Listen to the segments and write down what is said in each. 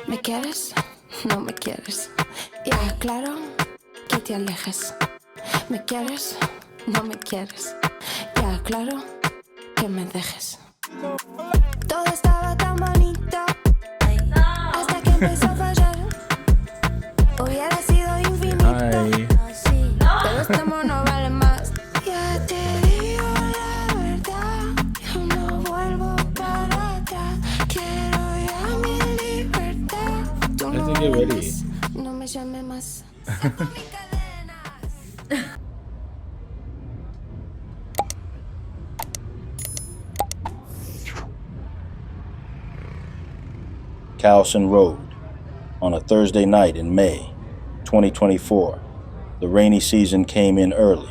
¿Me quieres? No me quieres. Ya, claro que te alejes. ¿Me quieres? No me quieres. Ya, claro que me dejes. Todo estaba tan bonito hasta que empezó a fallar. Hubiera sido infinito, pero este amor no vale más. Ya te digo la verdad, yo no vuelvo para atrás. Quiero ya mi libertad. Tú no vuelves, no me llames más. Saco mis cadenas. Khao San Road, on a Thursday night in May 2024. The rainy season came in early.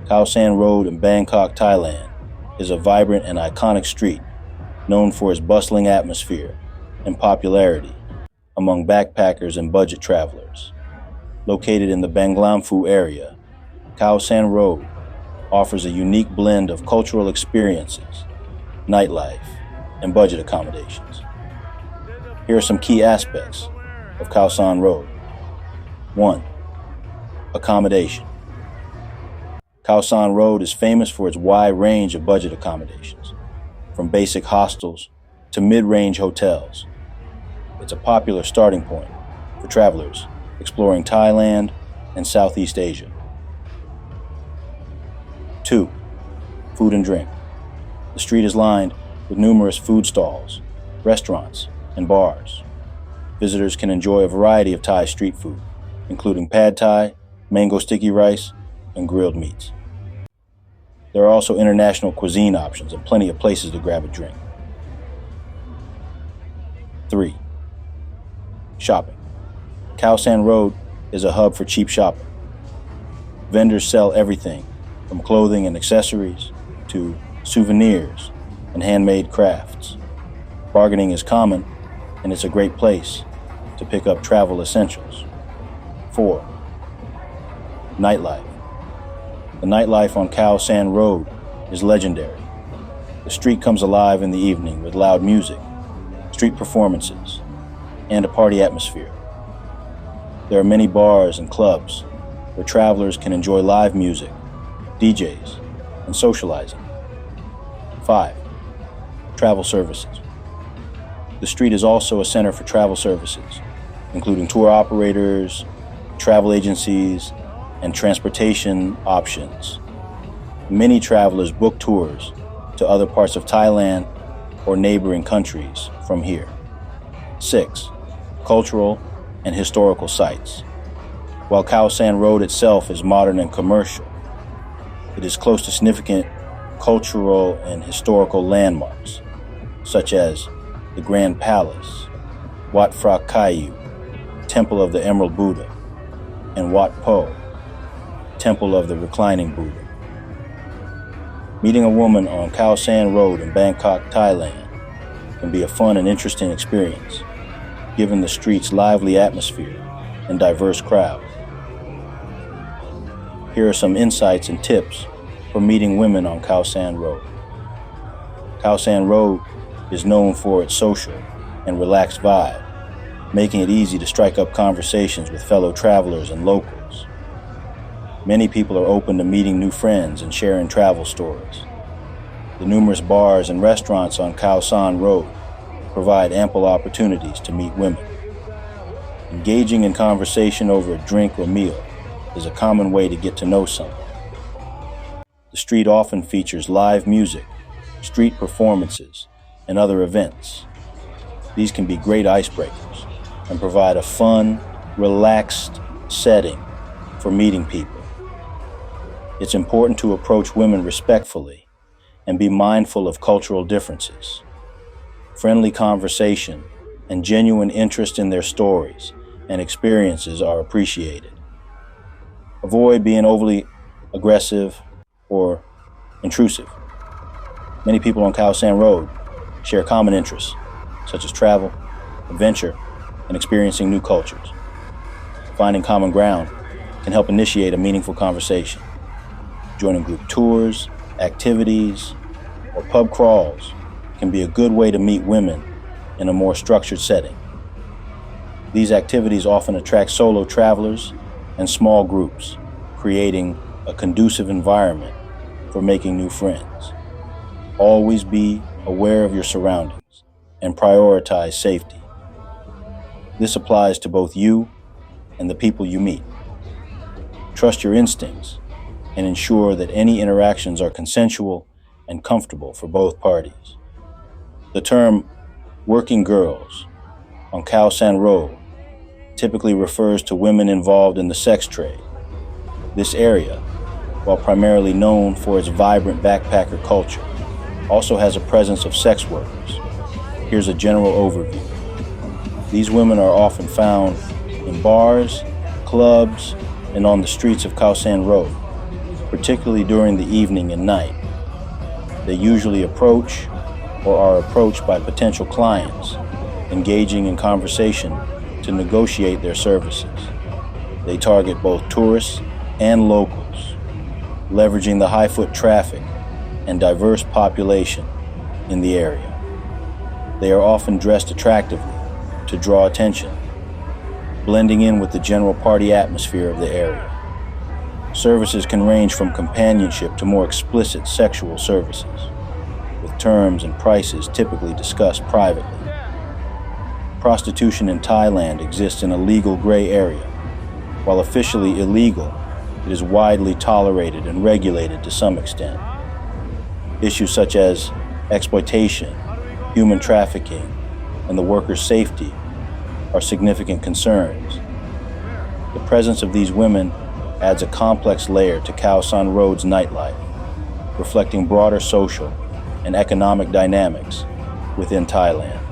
Khao San Road in Bangkok, Thailand, is a vibrant and iconic street known for its bustling atmosphere and popularity among backpackers and budget travelers. Located in the Banglamphu area, Khao San Road offers a unique blend of cultural experiences, nightlife, and budget accommodations. Here are some key aspects of Khao San Road. 1. Accommodation. Khao San Road is famous for its wide range of budget accommodations, from basic hostels to mid-range hotels. It's a popular starting point for travelers exploring Thailand and Southeast Asia. 2. Food and drink. The street is lined with numerous food stalls, restaurants, and bars. Visitors can enjoy a variety of Thai street food, including pad Thai, mango sticky rice, and grilled meats. There are also international cuisine options and plenty of places to grab a drink. 3. Shopping. Khao San Road is a hub for cheap shopping. Vendors sell everything from clothing and accessories to souvenirs and handmade crafts. Bargaining is common, and it's a great place to pick up travel essentials. 4. Nightlife. The nightlife on Khao San Road is legendary. The street comes alive in the evening with loud music, street performances, and a party atmosphere. There are many bars and clubs where travelers can enjoy live music, DJs, and socializing. 5. Travel services. The street is also a center for travel services, including tour operators, travel agencies, and transportation options. Many travelers book tours to other parts of Thailand or neighboring countries from here. 6. Cultural and historical sites. While Khao San Road itself is modern and commercial, it is close to significant cultural and historical landmarks, such as the Grand Palace, Wat Phra Kayu, Temple of the Emerald Buddha, and Wat Po, Temple of the Reclining Buddha. Meeting a woman on Khao San Road in Bangkok, Thailand can be a fun and interesting experience, given the street's lively atmosphere and diverse crowd. Here are some insights and tips for meeting women on Khao San Road. Khao San Road is known for its social and relaxed vibe, making it easy to strike up conversations with fellow travelers and locals. Many people are open to meeting new friends and sharing travel stories. The numerous bars and restaurants on Khao San Road provide ample opportunities to meet women. Engaging in conversation over a drink or meal is a common way to get to know someone. The street often features live music, street performances, and other events. These can be great icebreakers and provide a fun, relaxed setting for meeting people. It's important to approach women respectfully and be mindful of cultural differences. Friendly conversation and genuine interest in their stories and experiences are appreciated. Avoid being overly aggressive or intrusive. Many people on Khao San Road share common interests, such as travel, adventure, and experiencing new cultures. Finding common ground can help initiate a meaningful conversation. Joining group tours, activities, or pub crawls can be a good way to meet women in a more structured setting. These activities often attract solo travelers and small groups, creating a conducive environment for making new friends. Always be aware of your surroundings and prioritize safety. This applies to both you and the people you meet. Trust your instincts and ensure that any interactions are consensual and comfortable for both parties. The term working girls on Khao San Road typically refers to women involved in the sex trade. This area, while primarily known for its vibrant backpacker culture, also has a presence of sex workers. Here's a general overview. These women are often found in bars, clubs, and on the streets of Khao San Road, particularly during the evening and night. They usually approach or are approached by potential clients, engaging in conversation to negotiate their services. They target both tourists and locals, leveraging the high foot traffic and diverse population in the area. They are often dressed attractively to draw attention, blending in with the general party atmosphere of the area. Services can range from companionship to more explicit sexual services, with terms and prices typically discussed privately. Prostitution in Thailand exists in a legal gray area. While officially illegal, it is widely tolerated and regulated to some extent. Issues such as exploitation, human trafficking, and the workers' safety are significant concerns. The presence of these women adds a complex layer to Khao San Road's nightlife, reflecting broader social and economic dynamics within Thailand.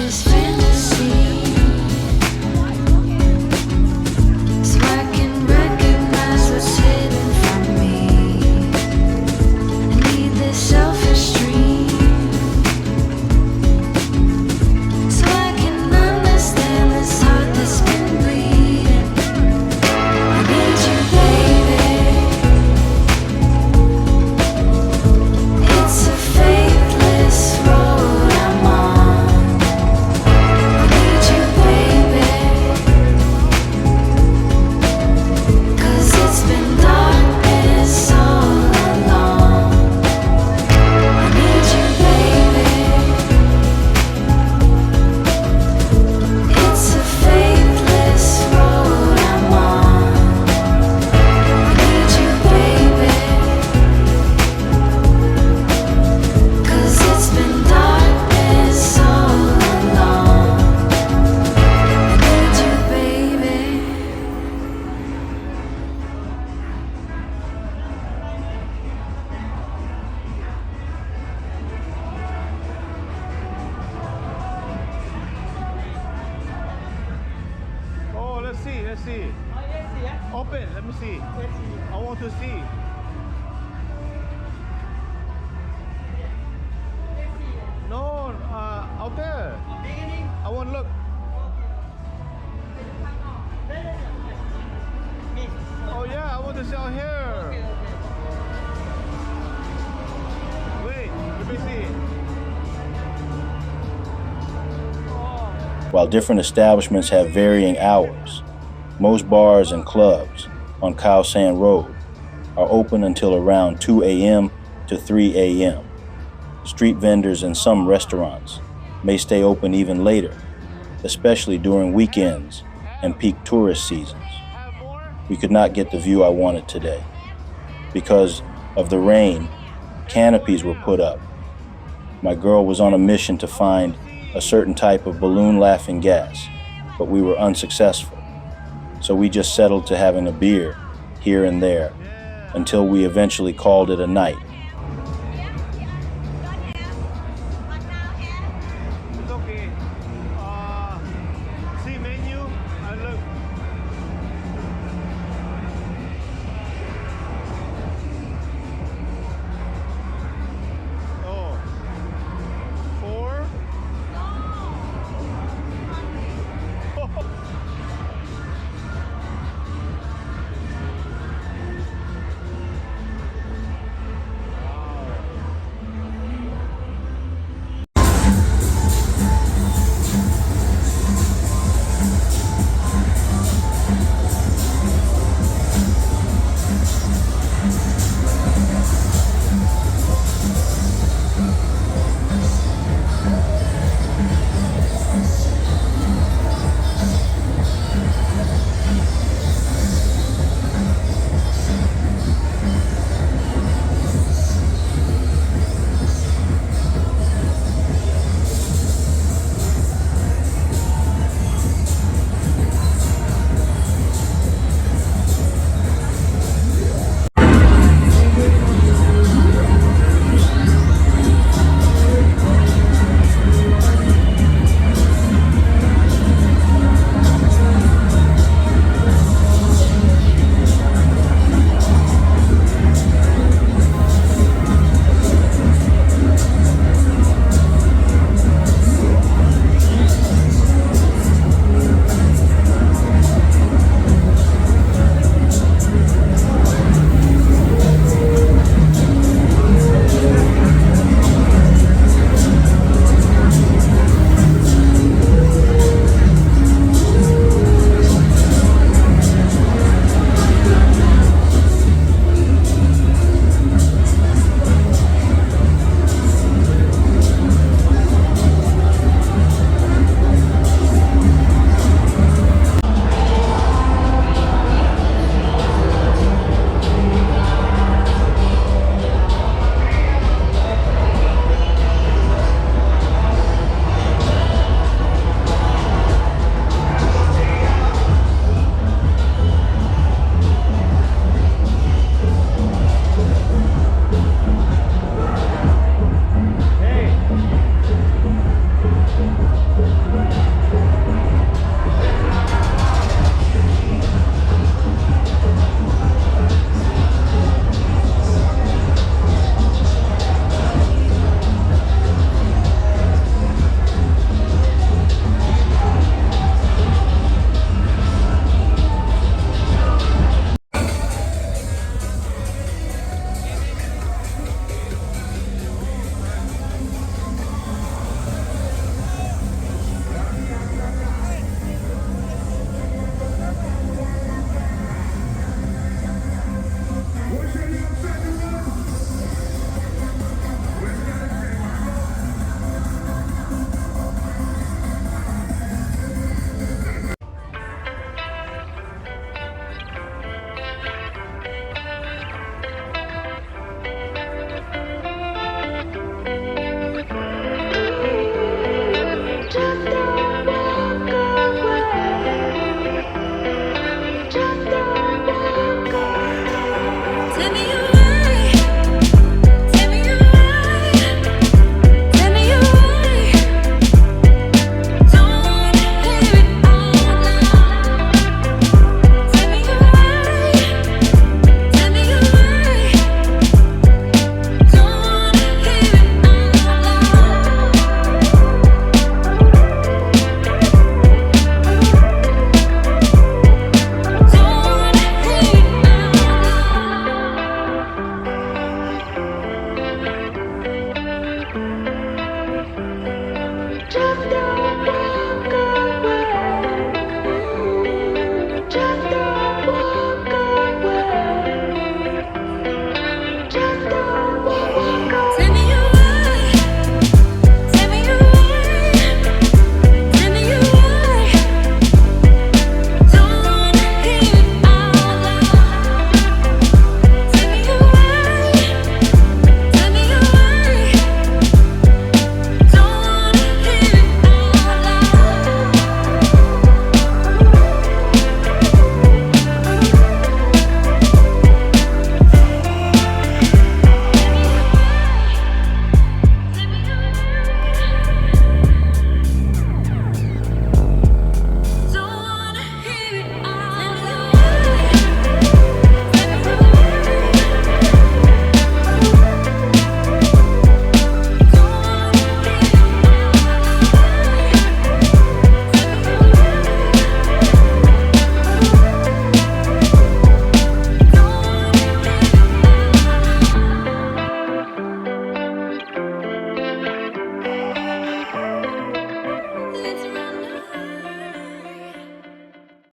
this fantasy, so I can recognize what's hidden from me. I need this selfish dream, so I can understand this heart that's been bleeding. I need you, baby. It's a faithless road I'm on. I need you, baby, 'cause it's been darkness all along. I need you, baby. It's a faithless road I'm on. I need you, baby, 'cause it's been darkness all along. I need you, baby. Oh, let's see. Open, let me see. I want to see. No, out there. I want to look. Oh yeah, I want to see out here. Wait, let me see. While different establishments have varying hours, most bars and clubs on Khao San Road are open until around 2 a.m. to 3 a.m. Street vendors and some restaurants may stay open even later, especially during weekends and peak tourist seasons. We could not get the view I wanted today. Because of the rain, canopies were put up. My girl was on a mission to find a certain type of balloon laughing gas, but we were unsuccessful. So we just settled to having a beer here and there until we eventually called it a night. It's okay.